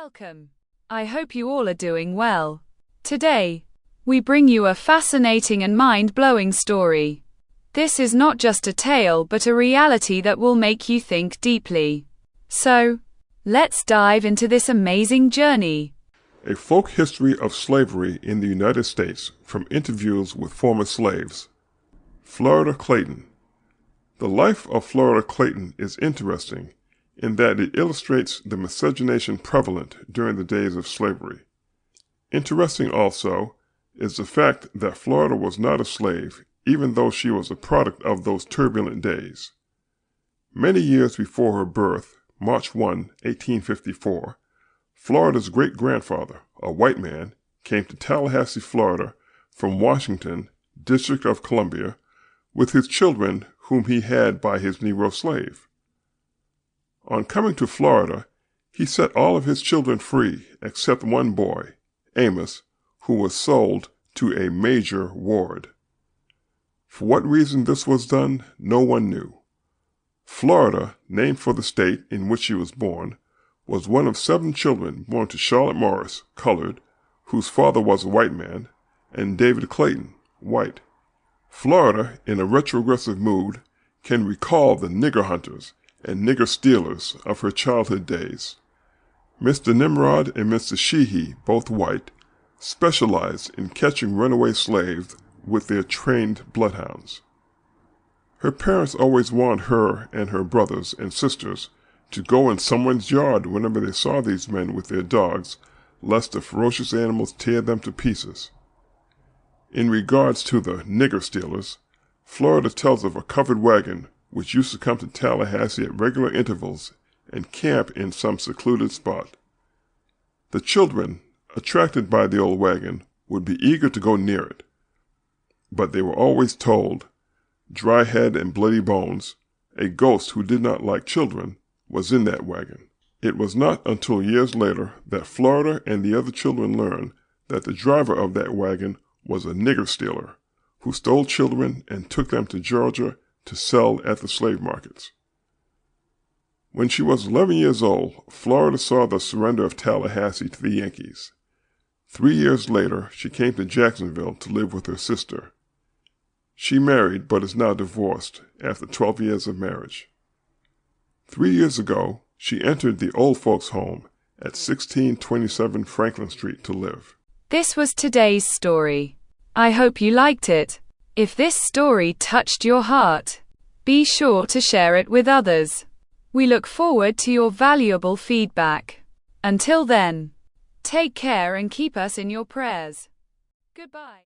Welcome. I hope you all are doing well. Today, we bring you a fascinating and mind-blowing story. This is not just a tale but a reality that will make you think deeply. So, let's dive into this amazing journey. A folk history of slavery in the United States from interviews with former slaves. Florida Clayton. The life of Florida Clayton is interesting in that it illustrates the miscegenation prevalent during the days of slavery. Interesting also is the fact that Florida was not a slave, even though she was a product of those turbulent days. Many years before her birth, March 1, 1854, Florida's great-grandfather, a white man, came to Tallahassee, Florida, from Washington, District of Columbia, with his children whom he had by his Negro slave. On coming to Florida, he set all of his children free except one boy, Amos, who was sold to a Major Ward. For what reason this was done, no one knew. Florida, named for the state in which she was born, was one of 7 children born to Charlotte Morris, colored, whose father was a white man, and David Clayton, white. Florida, in a retrogressive mood, can recall the nigger hunters and nigger stealers of her childhood days. Mr. Nimrod and Mr. Sheehy, both white, specialized in catching runaway slaves with their trained bloodhounds. Her parents always warned her and her brothers and sisters to go in someone's yard whenever they saw these men with their dogs, lest the ferocious animals tear them to pieces. In regards to the nigger stealers, Florida tells of a covered wagon which used to come to Tallahassee at regular intervals and camp in some secluded spot. The children, attracted by the old wagon, would be eager to go near it, but they were always told, dry head and bloody bones, a ghost who did not like children, was in that wagon. It was not until years later that Florida and the other children learned that the driver of that wagon was a nigger stealer, who stole children and took them to Georgia to sell at the slave markets. When she was 11 years old, Florida saw the surrender of Tallahassee to the Yankees. 3 years later, she came to Jacksonville to live with her sister. She married but is now divorced after 12 years of marriage. 3 years ago, she entered the old folks' home at 1627 Franklin Street to live. This was today's story. I hope you liked it. If this story touched your heart, be sure to share it with others. We look forward to your valuable feedback. Until then, take care and keep us in your prayers. Goodbye.